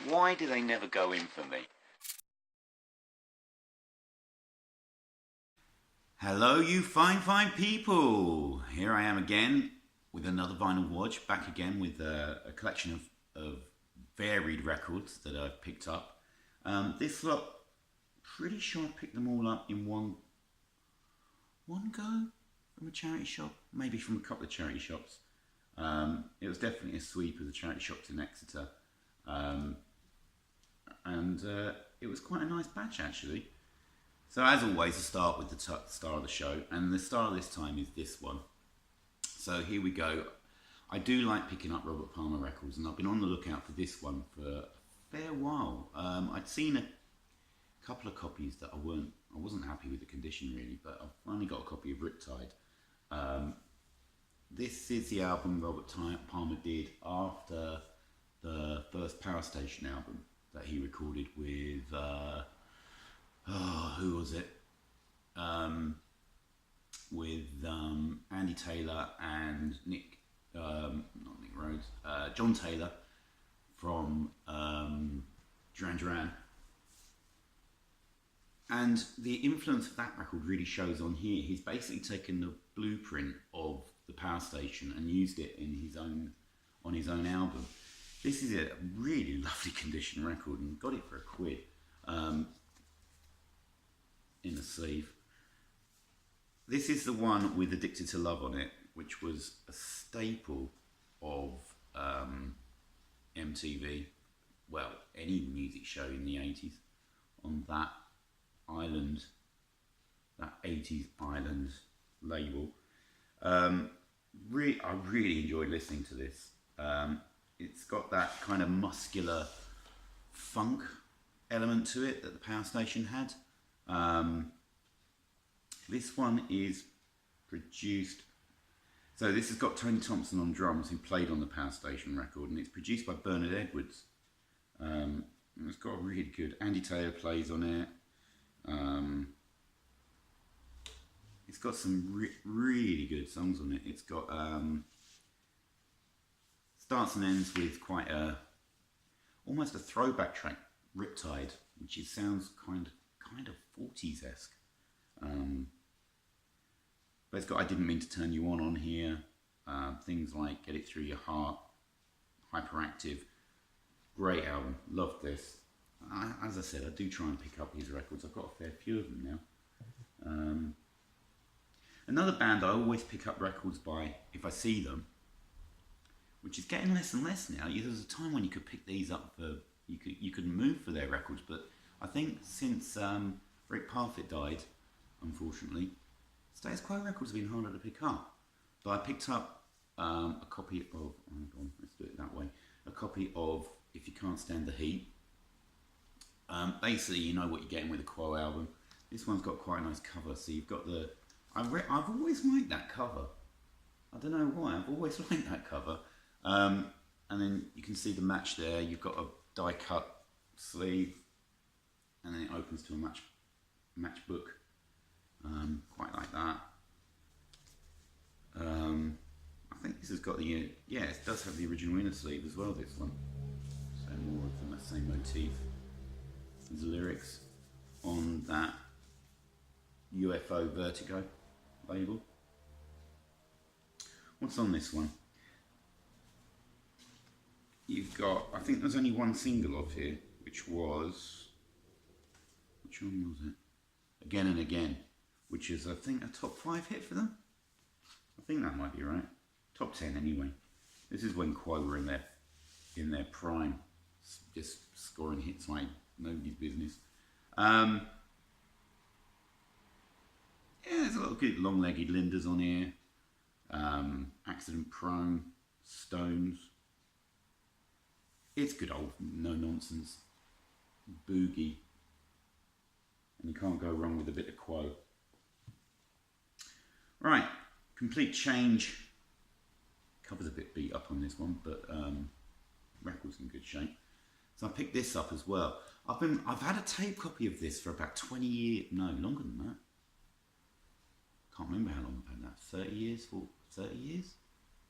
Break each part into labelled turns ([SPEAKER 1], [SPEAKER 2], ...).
[SPEAKER 1] Why do they never go in for me?
[SPEAKER 2] Hello, you fine people. Here I am again with another vinyl Wodge, back again with a collection of varied records that I've picked up. This lot, pretty sure I picked them all up in one go from a charity shop, maybe from a couple of charity shops. It was definitely a sweep of the charity shops in Exeter, and it was quite a nice batch actually. So as always, I start with the star of the show, and the star this time is this one. So here we go. I do like picking up Robert Palmer records, and I've been on the lookout for this one for a fair while. I'd seen a couple of copies that I wasn't happy with the condition really, but I've finally got a copy of Riptide. This is the album Robert Palmer did after the first Power Station album that he recorded with, who was it? With Andy Taylor and not Nick Rhodes, John Taylor from Duran Duran. And the influence of that record really shows on here. He's basically taken the blueprint of the Power Station and used it in on his own album. This is a really lovely condition record, and got it for £1 in the sleeve. This is the one with Addicted to Love on it, which was a staple of MTV, well, any music show in the 80s, on that island, that 80s island label. I really enjoyed listening to this. It's got that kind of muscular funk element to it that the Power Station had. This one is produced, so this has got Tony Thompson on drums, who played on the Power Station record, and it's produced by Bernard Edwards. And it's got a really good, Andy Taylor plays on it. It's got some really good songs on it. It's got starts and ends with quite almost a throwback track, Riptide, which sounds kind of 40s-esque. But it's got I Didn't Mean to Turn You On here, things like Get It Through Your Heart, Hyperactive. Great album, loved this. As I said, I do try and pick up his records. I've got a fair few of them now. Another band I always pick up records by if I see them, which is getting less and less now. There was a time when you could pick these up for, you could move for their records, but I think since Rick Parfitt died, unfortunately, Status Quo records have been harder to pick up. But I picked up a copy of, hold on, let's do it that way, a copy of If You Can't Stand the Heat. Basically, you know what you're getting with a Quo album. This one's got quite a nice cover, so you've got the, I've always liked that cover. I don't know why, I've always liked that cover. And then you can see the match there. You've got a die cut sleeve, and then it opens to a matchbook. Quite like that. I think this has got the, yeah, it does have the original inner sleeve as well, this one. So more of the same motif. There's lyrics on that UFO Vertigo label. What's on this one? You've got, I think there's only one single off here, which one was it? Again and Again, which is, I think, a top 5 hit for them. I think that might be right. Top 10 anyway. This is when Quo were in their prime, just scoring hits like nobody's business. Yeah, there's a lot of good long-legged Lindas on here. Accident Prone, Stones. It's good old no-nonsense boogie. And you can't go wrong with a bit of Quo. Right, Complete Change. Cover's a bit beat up on this one, but record's in good shape. So I picked this up as well. I've had a tape copy of this for about 20 years, no, longer than that. Can't remember how long I've had that. 30 years, 30 years?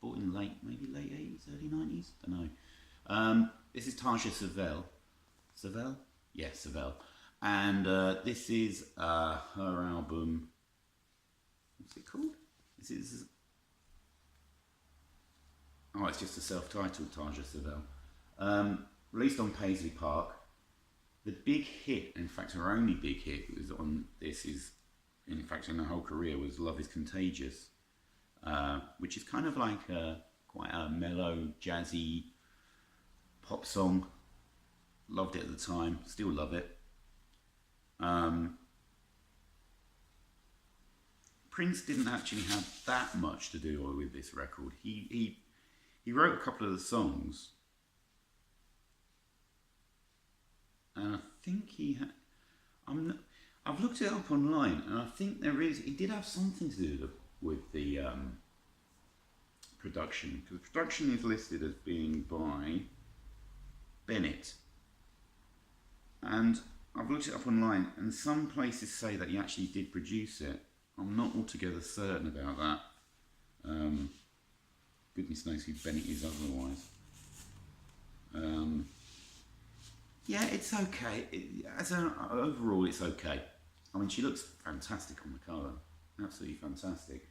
[SPEAKER 2] Bought in maybe late 80s, early 90s, don't know. This is Taja Savelle, Savelle? Yeah, Savelle. And this is her album. What's it called? This is. Oh, it's just a self-titled Taja Savelle. Released on Paisley Park. The big hit, in fact, her only big hit was on this is, in fact, in her whole career was Love is Contagious, which is kind of like quite a mellow, jazzy pop song. Loved it at the time, still love it. Prince didn't actually have that much to do with this record. He wrote a couple of the songs, and I think he had. I've looked it up online, and I think there is. He did have something to do with the production, because the production is listed as being by Bennett, and I've looked it up online, and some places say that he actually did produce it. I'm not altogether certain about that. Goodness knows who Bennett is otherwise. Yeah, it's okay. Overall, it's okay. I mean, she looks fantastic on the cover. Absolutely fantastic.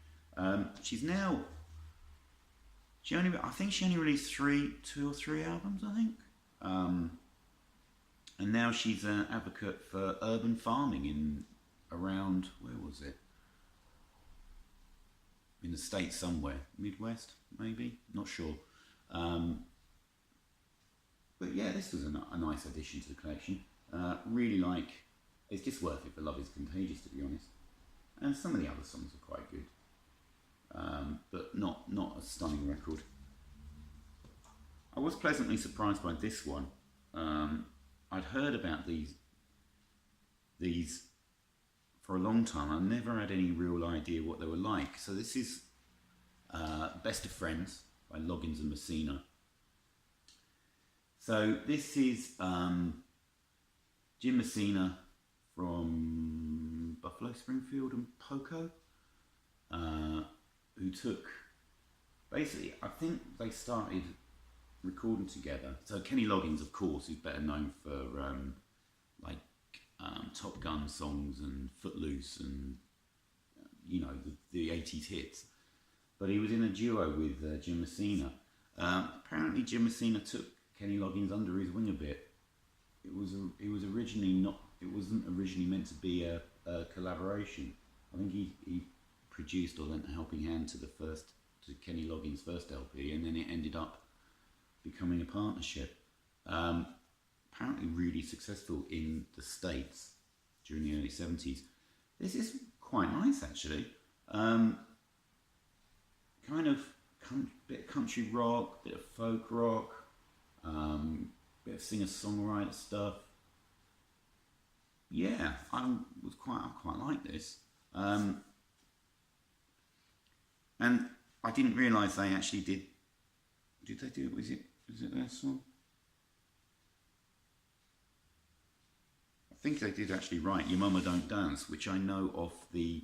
[SPEAKER 2] She's now. I think she only released 2 or 3 albums, I think. And now she's an advocate for urban farming in around, where was it? In the States somewhere, Midwest maybe, not sure. But yeah, this was a nice addition to the collection. Really like, it's just worth it for Love is Contagious, to be honest. And some of the other songs are quite good, but not a stunning record. I was pleasantly surprised by this one. I'd heard about these for a long time. I never had any real idea what they were like. So this is Best of Friends by Loggins and Messina. So this is Jim Messina from Buffalo, Springfield and Poco, who took, basically, I think they started recording together. So Kenny Loggins, of course, is better known for Top Gun songs and Footloose and the 80s hits. But he was in a duo with Jim Messina. Apparently, Jim Messina took Kenny Loggins under his wing a bit. It wasn't originally meant to be a collaboration. I think he produced or lent a helping hand to Kenny Loggins' first LP, and then it ended up becoming a partnership. Apparently really successful in the States during the early 70s. This is quite nice, actually. Kind of bit of country rock, bit of folk rock, bit of singer-songwriter stuff. Yeah, I quite like this. And I didn't realise they actually did. Did they do it? Was it their song? I think they did actually write "Your Mama Don't Dance," which I know of the.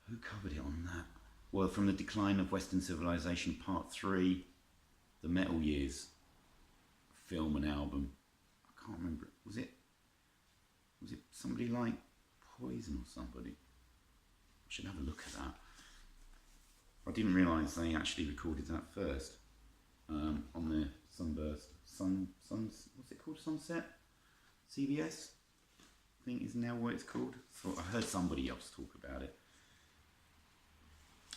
[SPEAKER 2] Who covered it on that? Well, from the Decline of Western Civilization Part 3, the Metal Years film and album. I can't remember. Was it somebody like Poison or somebody? I should have a look at that. I didn't realise they actually recorded that first on their Sunburst. What's it called? Sunset? CBS? I think is now what it's called. So I heard somebody else talk about it.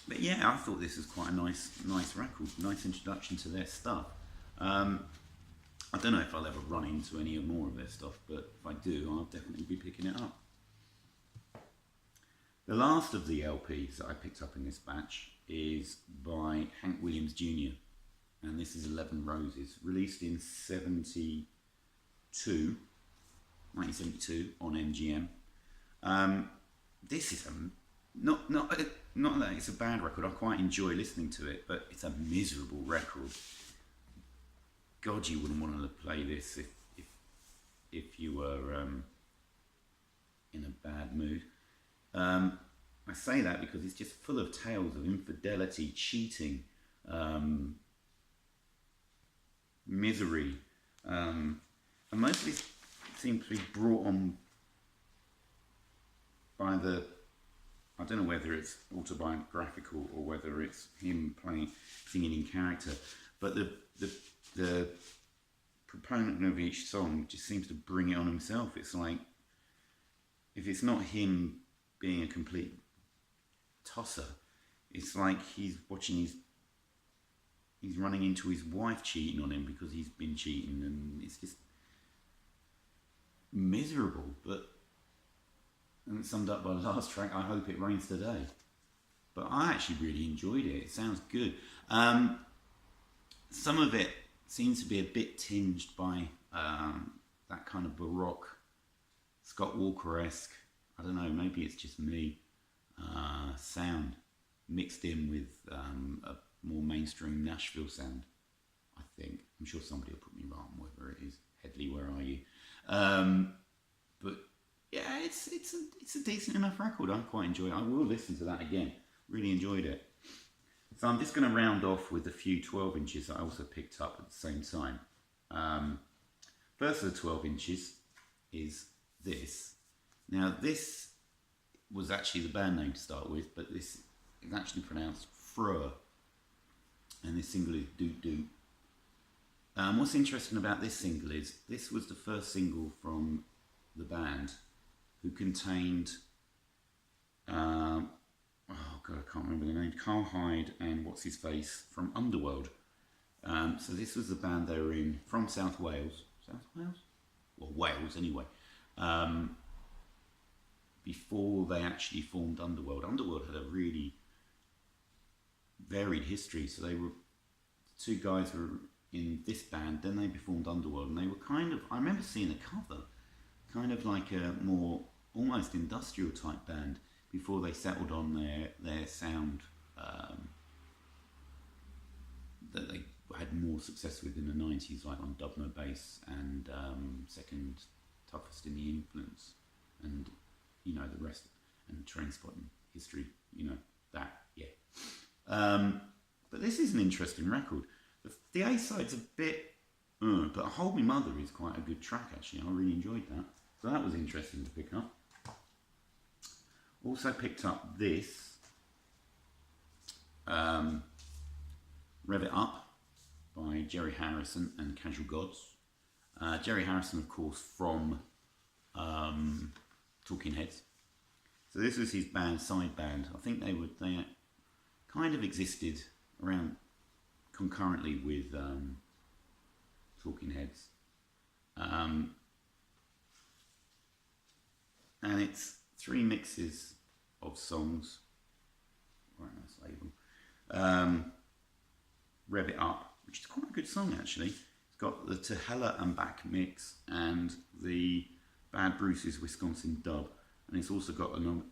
[SPEAKER 2] But yeah, I thought this was quite a nice record, nice introduction to their stuff. I don't know if I'll ever run into any more of their stuff, but if I do, I'll definitely be picking it up. The last of the LPs that I picked up in this batch is by Hank Williams Jr. and this is 11 Roses, released in 1972 on MGM. This is not that it's a bad record. I quite enjoy listening to it, but it's a miserable record. God, you wouldn't want to play this if you were in a bad mood. I say that because it's just full of tales of infidelity, cheating, misery, and mostly seems to be brought on by the, I don't know whether it's autobiographical or whether it's him singing in character, but the proponent of each song just seems to bring it on himself. It's like, if it's not him being a complete tosser, it's like he's running into his wife cheating on him because he's been cheating, and it's just miserable. And it's summed up by the last track, I Hope It Rains Today. But I actually really enjoyed it. It sounds good. Some of it seems to be a bit tinged by that kind of Baroque, Scott Walker-esque, I don't know, maybe it's just me, sound mixed in with a more mainstream Nashville sound, I think. I'm sure somebody will put me wrong, whether it is Headley, Where Are You? But yeah, it's a decent enough record. I quite enjoy it. I will listen to that again. Really enjoyed it. So I'm just going to round off with a few 12 inches that I also picked up at the same time. First of the 12 inches is this. Now this was actually the band name to start with, but this is actually pronounced Freur. And this single is Doot Doot. What's interesting about this single is this was the first single from the band who contained, oh god, I can't remember the name, Carl Hyde and what's his face from Underworld. So this was the band they were in from South Wales. Well, Wales anyway. Before they actually formed Underworld. Underworld had a really varied history. So they were, two guys were in this band, then they formed Underworld, and they were kind of, I remember seeing a cover, kind of like a more almost industrial type band before they settled on their sound that they had more success with in the 90s, like on Dub No Bass and Second Toughest in the Influence, and you know the rest, and Trainspotting history, you know that, yeah. But this is an interesting record. The A-side's a bit, but Hold Me Mother is quite a good track actually. I really enjoyed that, so that was interesting to pick up. Also picked up this, Rev It Up by Jerry Harrison and Casual Gods. Jerry Harrison, of course, from Talking Heads. So this was his band, side band. I think they kind of existed around concurrently with Talking Heads. And it's 3 mixes of songs. Right, nice label. Rev It Up, which is quite a good song actually. It's got the To Hella and Back mix and the Bad Bruce's Wisconsin dub, and it's also got an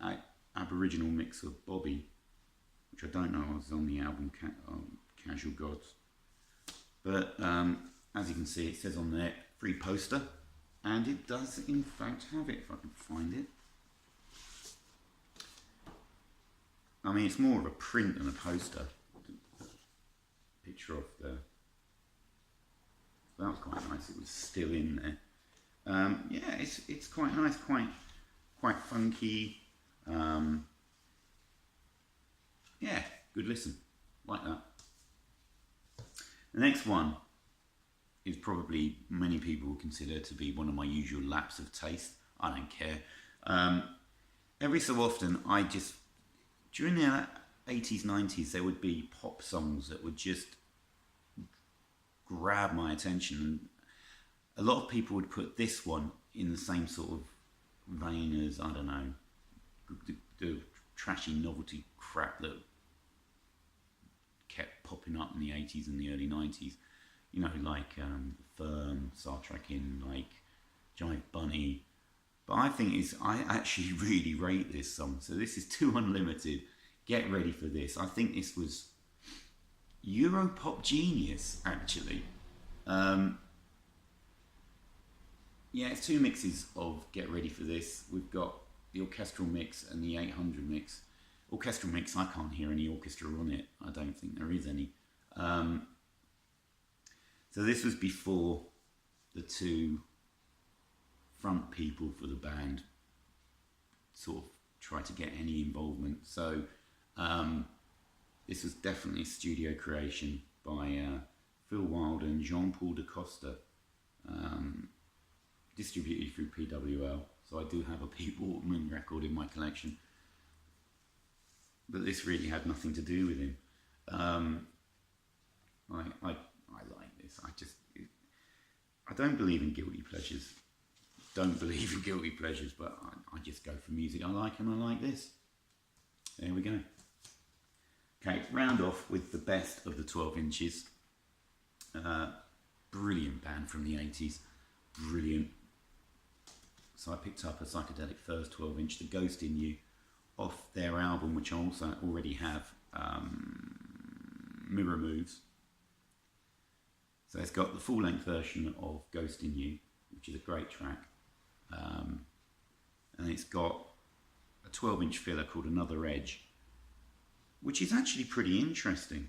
[SPEAKER 2] Aboriginal mix of Bobby, which I don't know was on the album Casual Gods. But as you can see, it says on there, free poster, and it does in fact have it, if I can find it. I mean, it's more of a print than a poster. Picture of the, that was quite nice, it was still in there. Yeah, it's quite nice, quite funky. Yeah, good listen, like that. The next one is probably many people would consider to be one of my usual lapse of taste. I don't care. Every so often, during the 80s, 90s, there would be pop songs that would just grab my attention. And a lot of people would put this one in the same sort of vein as, I don't know, the trashy novelty crap that kept popping up in the 80s and the early 90s. You know, like Firm, Star Trek In, like Jive Bunny. But I actually really rate this song. So this is Too Unlimited. Get ready for this. I think this was Europop genius, actually. Yeah, it's 2 mixes of Get Ready for This. We've got the orchestral mix and the 800 mix. Orchestral mix, I can't hear any orchestra on it. I don't think there is any. So this was before the 2 front people for the band sort of try to get any involvement. So this was definitely a studio creation by Phil Wilde and Jean-Paul da Costa, distributed through PWL. So I do have a Pete Waterman record in my collection, but this really had nothing to do with him. I like this. I don't believe in guilty pleasures. Don't believe in guilty pleasures, but I just go for music I like, and I like this. There we go. Okay, round off with the best of the 12 inches. Brilliant band from the 80s. Brilliant. So I picked up a Psychedelic Furs 12 inch, The Ghost in You, off their album, which I also already have, Mirror Moves. So it's got the full length version of Ghost in You, which is a great track. And it's got a 12 inch filler called Another Edge, which is actually pretty interesting.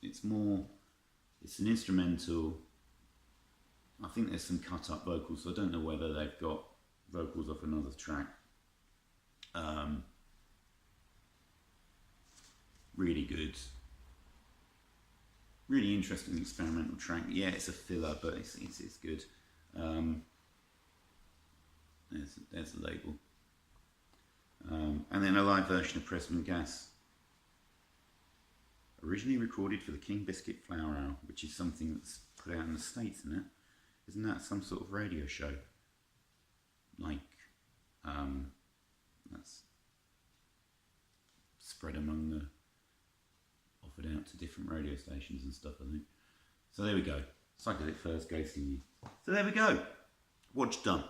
[SPEAKER 2] It's an instrumental. I think there's some cut up vocals, so I don't know whether they've got vocals off another track. Really good, really interesting experimental track. Yeah, it's a filler, but it's good. There's the label. And then a live version of Pressman Gas, originally recorded for the King Biscuit Flower Hour, which is something that's put out in the States, isn't it? Isn't that some sort of radio show? Like, that's spread among the, offered out to different radio stations and stuff, I think. So there we go. Psychedelic Furs, Ghost in You. So there we go. Wodge done.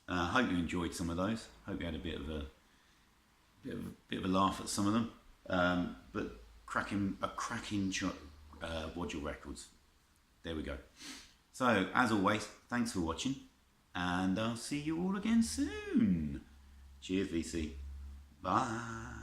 [SPEAKER 2] Hope you enjoyed some of those. Hope you had a bit of a laugh at some of them. But cracking Wodge records. There we go. So as always, thanks for watching, and I'll see you all again soon. Cheers, VC. Bye.